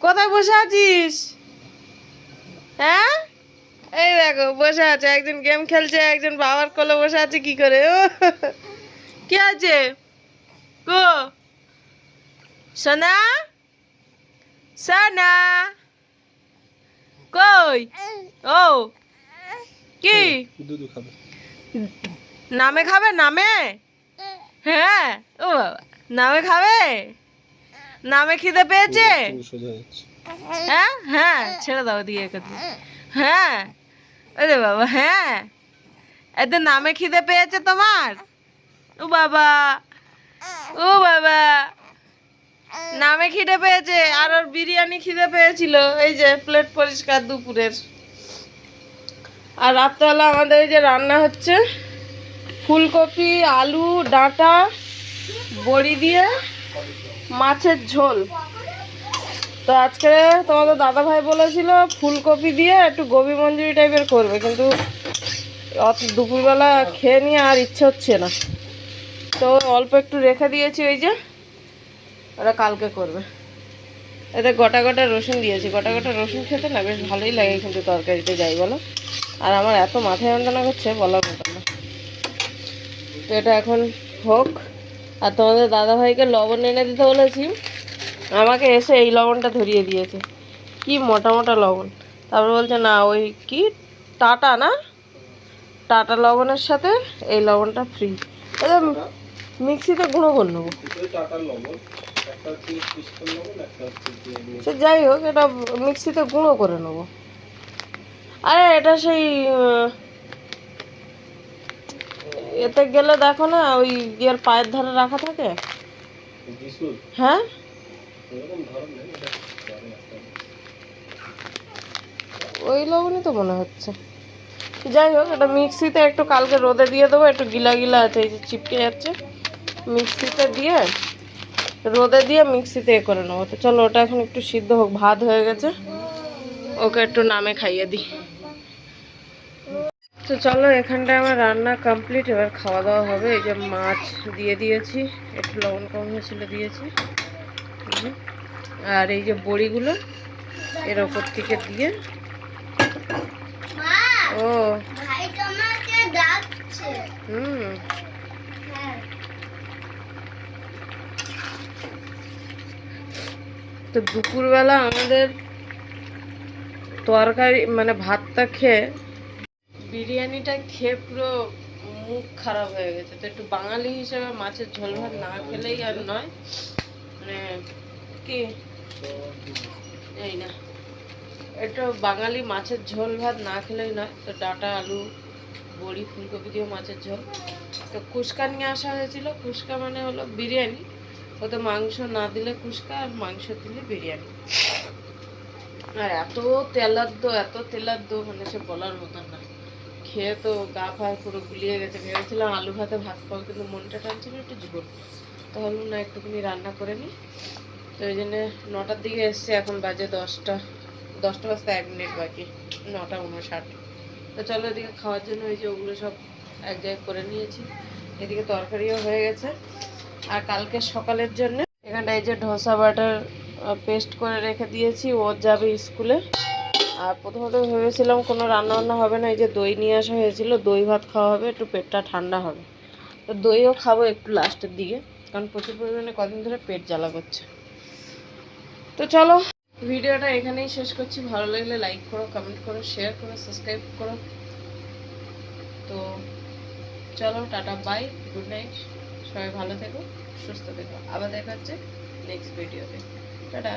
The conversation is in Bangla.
কোথায় বসে আছিস? হ্যাঁ, এই দেখো বসে আছে, একজন গেম খেলছে, একজন বাবার কোলে বসে আছে। কি করে কি আছে গো? সোনা, সোনা কই? ও কি দুধ খাবে? নামে খাবে? নামে? হ্যাঁ, ও বাবা, নামে খাবে? নামে খিদে পেয়েছে? হ্যাঁ হ্যাঁ, ছেড়ে দাও দিয়ে কথা। হ্যাঁ, আরে বাবা, হ্যাঁ, এতে নামে খিদে পেয়েছে তোমার? ও বাবা, ও বাবা, নামে খিদে পেয়েছে। আর ওর বিরিয়ানি খিদে পেয়েছিল। এই যে প্লেট পরিষ্কার দুপুরের। আর রাত্রেবেলা আমাদের এই যে রান্না হচ্ছে ফুলকপি, আলু, ডাঁটা, বড়ি দিয়ে মাছের ঝোল। তো আজকে তোমাদের দাদা ভাই বলেছিল ফুলকপি দিয়ে একটু গোবি মঞ্জুরি টাইপের করবে, কিন্তু অত দুপুরবেলা খেয়ে নিয়ে আর ইচ্ছে হচ্ছে না, তো অল্প একটু রেখে দিয়েছি। ওই যে ওরা কালকে করবে। এতে গোটা গোটা রসুন দিয়েছি। গোটা গোটা রসুন খেতে না বেশ ভালোই লাগে কিন্তু তরকারিতে, যাই বলো। আর আমার এত মাথায় যন্ত্রণা করছে বলার মতো না। তো এটা এখন হোক। আর তোমাদের দাদাভাইকে লবণ এনে দিতে বলেছি, আমাকে এসে এই লবণটা ধরিয়ে দিয়েছে। কি মোটা মোটা লবণ। তারপর বলছে না ওই কি টাটা না, টাটা লবণের সাথে এই লবণটা ফ্রি। এটা মিক্সিতে গুঁড়ো করে নেবো। সে যাই হোক, এটা মিক্সিতে গুঁড়ো করে নেবো। আরে এটা সেই এতে গেলে দেখো না, ওই ইয়ের পায়ের ধারে রাখা থাকে। হ্যাঁ, ওই লবণই তো মনে হচ্ছে। যাই হোক, এটা মিক্সিতে একটু কালকে রোদে দিয়ে দেবো। একটু গিলা গিলা আছে, এই যে চিপকে যাচ্ছে। মিক্সিতে দিয়ে রোদে দিয়ে মিক্সিতে এ করে নেবো। তো চলো, ওটা এখন একটু সিদ্ধ হোক। ভাত হয়ে গেছে, ওকে একটু নামে খাইয়ে দিই। তো চলো, এখানটায় আমার রান্না কমপ্লিট। এবার খাওয়া দাওয়া হবে। এই যে মাছ দিয়ে দিয়েছি, একটু লবণ কম হয়েছিল দিয়েছি। আর এই যে বড়িগুলো এর ওপর থেকে দিয়ে। ও হুম, তো দুপুরবেলা আমাদের তরকারি মানে ভাতটা খেয়ে, বিরিয়ানিটা খেয়ে পুরো মুখ খারাপ হয়ে গেছে। তো একটু বাঙালি হিসেবে মাছের ঝোল ভাত না খেলেই আর নয়। মানে কি এই না, একটু বাঙালি মাছের ঝোল ভাত না খেলেই নয়। তো ডাঁটা, আলু, বড়ি, ফুলকপি দিয়ে মাছের ঝোল। তো কুসকা নিয়ে আসা হয়েছিল। কুসকা মানে হলো বিরিয়ানি। ওতে মাংস না দিলে কুসকা, আর মাংস দিলে বিরিয়ানি। আর এত তেলাদ্দ, এত তেলাদ্দ, মানে সে বলার মতন না। খেয়ে তো গা ফায় পুরো গুলিয়ে গেছে। ভেবেছিলাম আলু ভাতে ভাত খাবো, কিন্তু মনটা টানছিল একটু ঝোল। তাহলে না একটুখানি রান্না করে নিই। তো এই জন্যে 9টার দিকে এসছে। এখন বাজে 10টা, 10টা বাজতে 1 মিনিট বাকি, 9টা 59। তো চলো, এদিকে খাওয়ার জন্য এই যে ওগুলো সব এক জায়গায় করে নিয়েছি। এদিকে তরকারিও হয়ে গেছে। আর কালকে সকালের জন্য এখানটা এই যে ধোসা বাটার পেস্ট করে রেখে দিয়েছি। ও যাবে স্কুলে। আর প্রথমত ভেবেছিলাম কোনো রান্না বান্না হবে না। এই যে দই নিয়ে আসা হয়েছিল, দই ভাত খাওয়া হবে, একটু পেটটা ঠান্ডা হবে। তো দইও খাবো একটু লাস্টের দিকে, কারণ প্রচুর পরিমাণে কদিন ধরে পেট জ্বালা করছে। তো চলো, ভিডিওটা এখানেই শেষ করছি। ভালো লাগলে লাইক করো, কমেন্ট করো, শেয়ার করো, সাবস্ক্রাইব করো। তো চলো, টাটা, বাই, গুড নাইট। সবাই ভালো থেকো, সুস্থ থেকো। আবার দেখা হচ্ছে নেক্সট ভিডিওতে। টাটা।